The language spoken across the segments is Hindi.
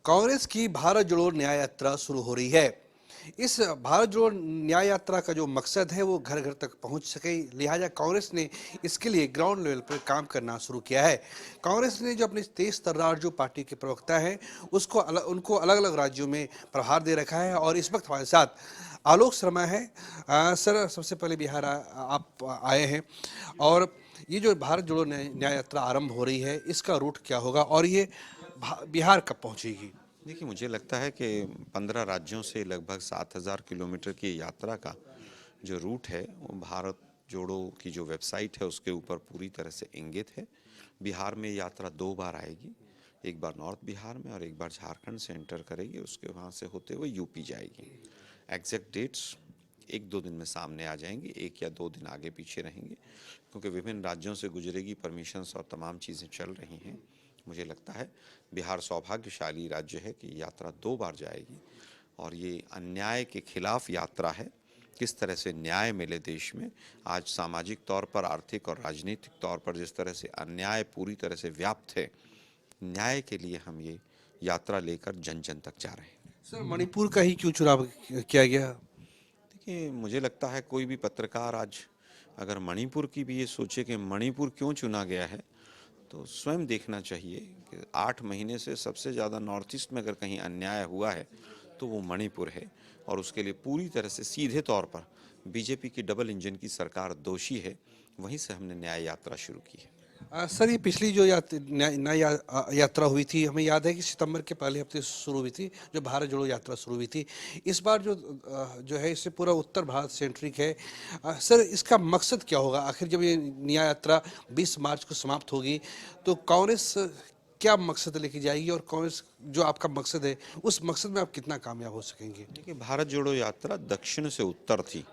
कांग्रेस की भारत जोड़ो न्याय यात्रा शुरू हो रही है। इस भारत जोड़ो न्याय यात्रा का जो मकसद है वो घर घर तक पहुंच सके, लिहाजा कांग्रेस ने इसके लिए ग्राउंड लेवल पर काम करना शुरू किया है। कांग्रेस ने जो अपने तेज तर्रार जो पार्टी के प्रवक्ता हैं उनको अलग अलग राज्यों में प्रभार दे रखा है और इस वक्त हमारे साथ आलोक शर्मा है। सर, सबसे पहले बिहार आप आए हैं और ये जो भारत जोड़ो न्याय यात्रा आरंभ हो रही है, इसका रूट क्या होगा और ये बिहार कब पहुंचेगी? देखिए, मुझे लगता है कि 15 राज्यों से लगभग 7,000 किलोमीटर की यात्रा का जो रूट है वो भारत जोड़ो की जो वेबसाइट है उसके ऊपर पूरी तरह से इंगित है। बिहार में यात्रा 2 बार आएगी, एक बार नॉर्थ बिहार में और एक बार झारखंड से एंटर करेगी, उसके वहाँ से होते हुए यूपी जाएगी। एग्जैक्ट डेट्स 1-2 दिन में सामने आ जाएंगी, 1 या 2 दिन आगे पीछे रहेंगे क्योंकि विभिन्न राज्यों से गुजरेगी, परमिशंस और तमाम चीज़ें चल रही हैं। मुझे लगता है बिहार सौभाग्यशाली राज्य है कि यात्रा 2 बार जाएगी और ये अन्याय के खिलाफ यात्रा है। किस तरह से न्याय मिले देश में, आज सामाजिक तौर पर, आर्थिक और राजनीतिक तौर पर जिस तरह से अन्याय पूरी तरह से व्याप्त है, न्याय के लिए हम ये यात्रा लेकर जन जन तक जा रहे हैं। सर, मणिपुर का ही क्यों चुनाव किया गया? देखिए, मुझे लगता है कोई भी पत्रकार आज अगर मणिपुर की भी ये सोचे कि मणिपुर क्यों चुना गया है, तो स्वयं देखना चाहिए कि 8 महीने से सबसे ज़्यादा नॉर्थ ईस्ट में अगर कहीं अन्याय हुआ है तो वो मणिपुर है और उसके लिए पूरी तरह से सीधे तौर पर बीजेपी की डबल इंजन की सरकार दोषी है। वहीं से हमने न्याय यात्रा शुरू की है। सर, ये पिछली जो यात्रा हुई थी, हमें याद है कि सितंबर के पहले हफ्ते शुरू हुई थी, जो भारत जोड़ो यात्रा शुरू हुई थी। इस बार जो है इससे पूरा उत्तर भारत सेंट्रिक है। सर, इसका मकसद क्या होगा? आखिर जब ये न्याय यात्रा 20 मार्च को समाप्त होगी तो कांग्रेस क्या मकसद लेके जाएगी और कांग्रेस जो आपका मकसद है उस मकसद में आप कितना कामयाब हो सकेंगे? देखिए, भारत जोड़ो यात्रा दक्षिण से उत्तर थी,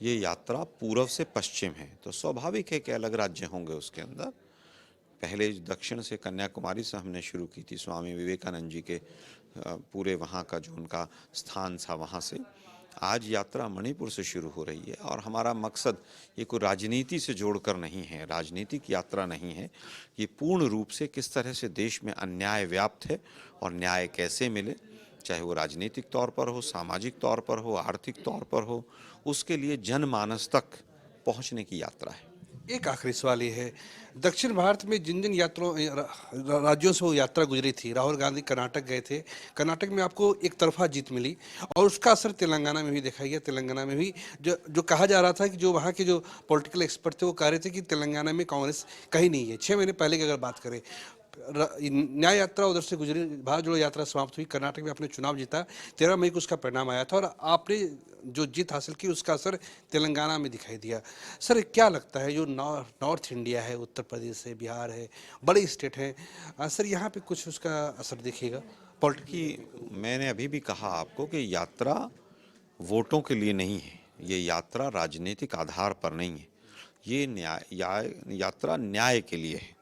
ये यात्रा पूर्व से पश्चिम है, तो स्वाभाविक है कि अलग राज्य होंगे उसके अंदर। पहले दक्षिण से कन्याकुमारी से हमने शुरू की थी, स्वामी विवेकानंद जी के पूरे वहाँ का जो उनका स्थान था वहाँ से। आज यात्रा मणिपुर से शुरू हो रही है और हमारा मकसद ये कोई राजनीति से जोड़कर नहीं है, राजनीतिक यात्रा नहीं है। ये पूर्ण रूप से किस तरह से देश में अन्याय व्याप्त है और न्याय कैसे मिले, चाहे वो राजनीतिक तौर पर हो, सामाजिक तौर पर हो, आर्थिक तौर पर हो, उसके लिए जनमानस तक पहुँचने की यात्रा है। एक आखिरी सवाल ये है, दक्षिण भारत में जिन जिन राज्यों से वो यात्रा गुजरी थी, राहुल गांधी कर्नाटक गए थे, कर्नाटक में आपको एक तरफा जीत मिली और उसका असर तेलंगाना में भी दिखाई गया। तेलंगाना में भी जो जो कहा जा रहा था कि जो वहाँ के जो पॉलिटिकल एक्सपर्ट थे वो कह रहे थे कि तेलंगाना में कांग्रेस कहीं नहीं है। 6 महीने पहले की अगर बात करें, न्याय यात्रा उधर से गुजरी, भारत जोड़ो यात्रा समाप्त हुई, कर्नाटक में आपने चुनाव जीता, 13 मई को उसका परिणाम आया था और आपने जो जीत हासिल की उसका असर तेलंगाना में दिखाई दिया। सर, क्या लगता है जो नॉर्थ इंडिया है, उत्तर प्रदेश है, बिहार है, बड़े स्टेट हैं, सर यहाँ पे कुछ उसका असर दिखेगा कि पॉलिटिकल? मैंने अभी भी कहा आपको कि यात्रा वोटों के लिए नहीं है, ये यात्रा राजनीतिक आधार पर नहीं है, ये यात्रा न्याय के लिए है।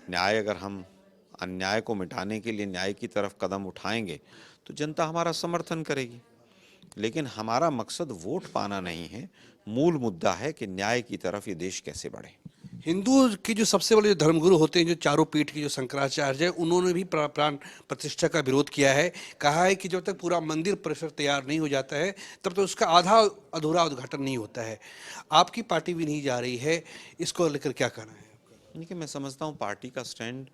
न्याय, अगर हम अन्याय को मिटाने के लिए न्याय की तरफ कदम उठाएंगे तो जनता हमारा समर्थन करेगी, लेकिन हमारा मकसद वोट पाना नहीं है। मूल मुद्दा है कि न्याय की तरफ ये देश कैसे बढ़े। हिंदुओं के जो सबसे बड़े जो धर्मगुरु होते हैं, जो चारों पीठ के जो शंकराचार्य है, उन्होंने भी प्राण प्रतिष्ठा का विरोध किया है। कहा है कि जब तक पूरा मंदिर परिसर तैयार नहीं हो जाता है तब तक उसका आधा अधूरा उद्घाटन नहीं होता है। आपकी पार्टी भी नहीं जा रही है, इसको लेकर क्या कहना है? देखिए, मैं समझता हूँ पार्टी का स्टैंड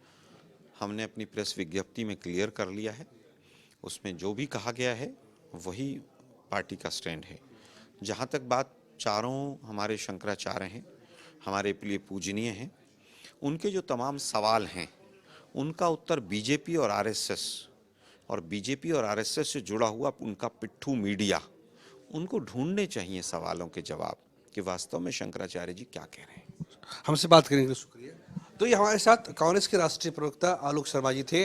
हमने अपनी प्रेस विज्ञप्ति में क्लियर कर लिया है। उसमें जो भी कहा गया है वही पार्टी का स्टैंड है। जहाँ तक बात, चारों हमारे शंकराचार्य हैं, हमारे लिए पूजनीय हैं, उनके जो तमाम सवाल हैं उनका उत्तर बीजेपी और आरएसएस से जुड़ा हुआ उनका पिट्ठू मीडिया, उनको ढूंढने चाहिए सवालों के जवाब कि वास्तव में शंकराचार्य जी क्या कह रहे हैं। हमसे बात करने के लिए शुक्रिया। तो ये हमारे साथ कांग्रेस के राष्ट्रीय प्रवक्ता आलोक शर्मा जी थे।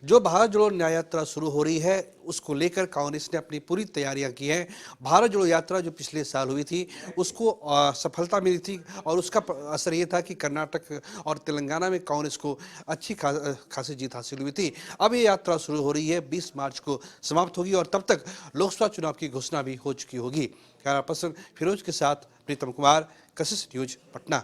जो भारत जोड़ो न्याय यात्रा शुरू हो रही है उसको लेकर कांग्रेस ने अपनी पूरी तैयारियां की हैं। भारत जोड़ो यात्रा जो पिछले साल हुई थी उसको सफलता मिली थी और उसका असर ये था कि कर्नाटक और तेलंगाना में कांग्रेस को अच्छी खासी जीत हासिल हुई थी। अब ये यात्रा शुरू हो रही है, 20 मार्च को समाप्त होगी और तब तक लोकसभा चुनाव की घोषणा भी हो चुकी होगी। कैमरा पर्सन फिरोज के साथ प्रीतम कुमार, कशिश न्यूज, पटना।